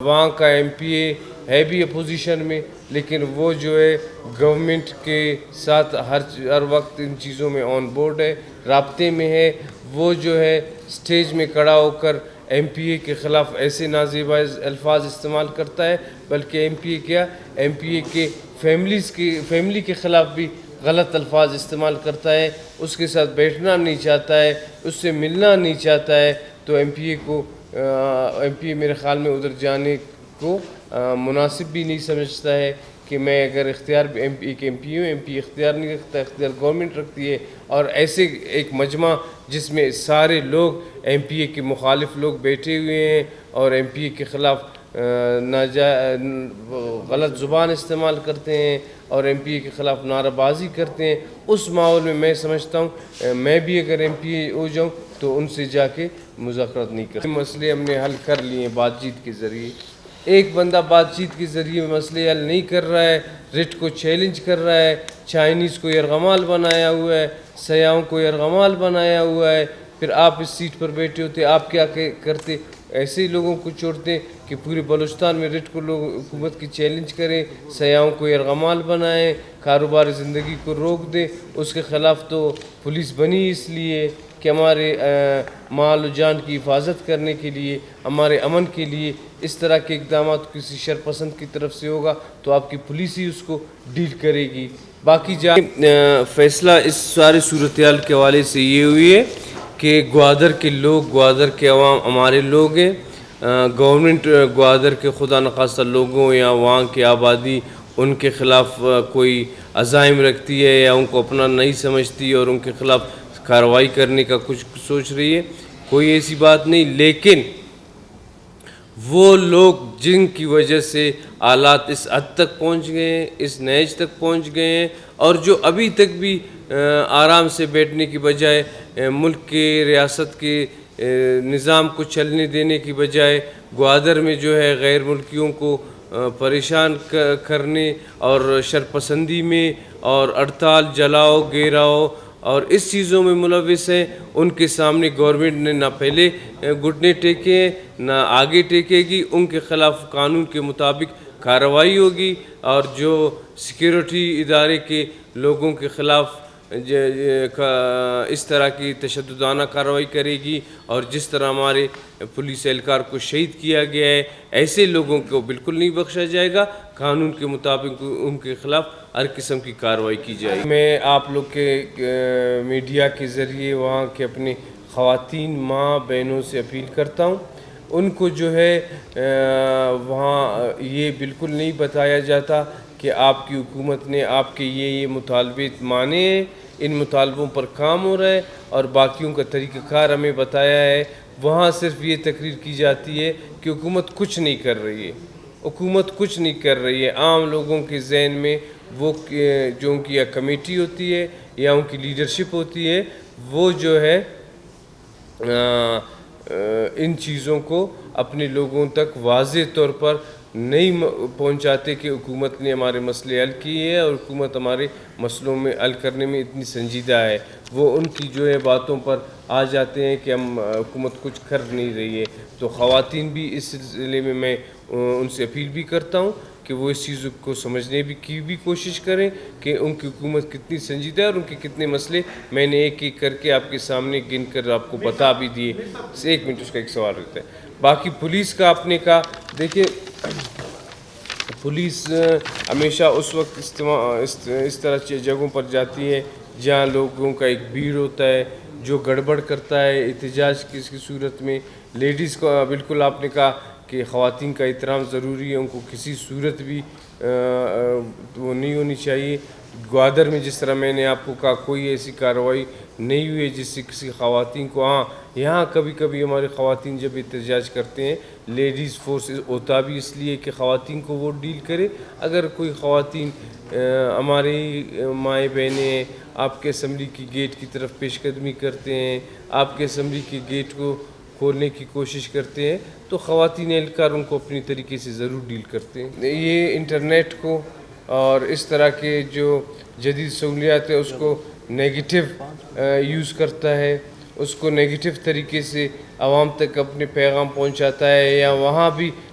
وہاں کا M P اے ہے بھی اپوزیشن میں، لیکن وہ جو ہے گورنمنٹ کے ساتھ ہر وقت ان چیزوں میں آن بورڈ ہے، رابطے میں ہے۔ وہ جو ہے سٹیج میں کھڑا ہو کر ایم پی اے کے خلاف ایسے نازیبا الفاظ استعمال کرتا ہے، بلکہ ایم پی اے کے فیملی کے خلاف بھی غلط الفاظ استعمال کرتا ہے، اس کے ساتھ بیٹھنا نہیں چاہتا ہے، اس سے ملنا نہیں چاہتا ہے۔ تو ایم پی اے میرے خیال میں ادھر جانے کو مناسب بھی نہیں سمجھتا ہے کہ میں اگر ایم پی اے اختیار نہیں رکھتا، اختیار گورنمنٹ رکھتی ہے، اور ایسے ایک مجمع جس میں سارے لوگ ایم پی اے کے مخالف لوگ بیٹھے ہوئے ہیں اور ایم پی اے کے خلاف غلط زبان استعمال کرتے ہیں اور ایم پی اے کے خلاف نعرہ بازی کرتے ہیں، اس ماحول میں میں سمجھتا ہوں میں بھی اگر ایم پی اے ہو جاؤں تو ان سے جا کے مذاکرات نہیں کرتا۔ مسئلے ہم نے حل کر لیے ہیں بات چیت کے ذریعے۔ ایک بندہ بات چیت کے ذریعے مسئلے حل نہیں کر رہا ہے، رٹ کو چیلنج کر رہا ہے، چائنیز کو یرغمال بنایا ہوا ہے، سیاحوں کو یرغمال بنایا ہوا ہے، پھر آپ اس سیٹ پر بیٹھے ہوتے آپ کیا کرتے؟ ایسے لوگوں کو چھوڑتے کہ پورے بلوچستان میں رٹ کو لوگ حکومت کی چیلنج کریں، سیاحوں کو یرغمال بنائیں، کاروبار زندگی کو روک دیں۔ اس کے خلاف تو پولیس بنی اس لیے کہ ہمارے مال و جان کی حفاظت کرنے کے لیے، ہمارے امن کے لیے۔ اس طرح کے اقدامات کسی شرپسند کی طرف سے ہوگا تو آپ کی پولیس ہی اس کو ڈیل کرے گی۔ باقی فیصلہ اس ساری صورتحال کے حوالے سے یہ ہوئی ہے کہ گوادر کے عوام ہمارے لوگ ہیں۔ گورنمنٹ گوادر کے خدا نخواستہ لوگوں یا وہاں کی آبادی ان کے خلاف کوئی عزائم رکھتی ہے یا ان کو اپنا نہیں سمجھتی اور ان کے خلاف کارروائی کرنے کا کچھ سوچ رہی ہے، کوئی ایسی بات نہیں۔ لیکن وہ لوگ جن کی وجہ سے حالات اس حد تک پہنچ گئے ہیں، اس نہج تک پہنچ گئے ہیں، اور جو ابھی تک بھی آرام سے بیٹھنے کی بجائے ملک کے ریاست کے نظام کو چلنے دینے کی بجائے گوادر میں جو ہے غیر ملکیوں کو پریشان کرنے اور شرپسندی میں اور ہڑتال جلاؤ گھیراؤ اور اس چیزوں میں ملوث ہیں، ان کے سامنے گورنمنٹ نے نہ پہلے گھٹنے ٹیکے نہ آگے ٹیکے گی۔ ان کے خلاف قانون کے مطابق کارروائی ہوگی، اور جو سیکیورٹی ادارے کے لوگوں کے خلاف اس طرح کی تشددانہ کارروائی کرے گی، اور جس طرح ہمارے پولیس اہلکار کو شہید کیا گیا ہے ایسے لوگوں کو بالکل نہیں بخشا جائے گا۔ قانون کے مطابق ان کے خلاف ہر قسم کی کارروائی کی جائے گی۔ میں آپ لوگ کے میڈیا کے ذریعے وہاں کے اپنے خواتین ماں بہنوں سے اپیل کرتا ہوں، ان کو جو ہے وہاں یہ بالکل نہیں بتایا جاتا کہ آپ کی حکومت نے آپ کے یہ مطالبے مانے ہیں، ان مطالبوں پر کام ہو رہا ہے اور باقیوں کا طریقہ کار ہمیں بتایا ہے۔ وہاں صرف یہ تقریر کی جاتی ہے کہ حکومت کچھ نہیں کر رہی ہے، حکومت کچھ نہیں کر رہی ہے۔ عام لوگوں کے ذہن میں وہ جو ان کی یا کمیٹی ہوتی ہے یا ان کی لیڈرشپ ہوتی ہے، وہ جو ہے ان چیزوں کو اپنے لوگوں تک واضح طور پر نہیں پہنچاتے کہ حکومت نے ہمارے مسئلے حل کیے ہیں اور حکومت ہمارے مسئلوں میں حل کرنے میں اتنی سنجیدہ ہے۔ وہ ان کی جو ہے باتوں پر آ جاتے ہیں کہ ہم حکومت کچھ کر نہیں رہی ہے۔ تو خواتین بھی اس سلسلے میں ان سے اپیل بھی کرتا ہوں کہ وہ اس چیز کو سمجھنے کی بھی کوشش کریں کہ ان کی حکومت کتنی سنجیدہ ہے اور ان کے کتنے مسئلے میں نے ایک ایک کر کے آپ کے سامنے گن کر آپ کو بتا بھی دیے۔ ایک منٹ اس کا ایک سوال رہتا ہے۔ باقی پولیس کا آپ نے کہا، دیکھیں پولیس ہمیشہ اس وقت اس طرح جگہوں پر جاتی ہے جہاں لوگوں کا ایک بھیڑ ہوتا ہے، جو گڑبڑ کرتا ہے احتجاج کی صورت میں۔ لیڈیز کو بالکل آپ نے کہا کہ خواتین کا احترام ضروری ہے، ان کو کسی صورت بھی وہ نہیں ہونی چاہیے۔ گوادر میں جس طرح میں نے آپ کو کہا کوئی ایسی کارروائی نہیں ہوئی جس سے کسی خواتین کو، ہاں یہاں کبھی کبھی ہماری خواتین جب احتجاج کرتے ہیں لیڈیز فورس ہوتا بھی اس لیے کہ خواتین کو وہ ڈیل کرے۔ اگر کوئی خواتین ہماری مائیں بہنیں ہیں، آپ کے اسمبلی کی گیٹ کی طرف پیش قدمی کرتے ہیں، آپ کے اسمبلی کی گیٹ کو کھولنے کی کوشش کرتے ہیں، تو خواتین اہلکار ان کو اپنی طریقے سے ضرور ڈیل کرتے ہیں۔ یہ انٹرنیٹ کو اور اس طرح کے جو جدید سہولیات ہے اس کو نیگیٹو یوز کرتا ہے، اس کو نیگیٹو طریقے سے عوام تک اپنے پیغام پہنچاتا ہے، یا وہاں بھی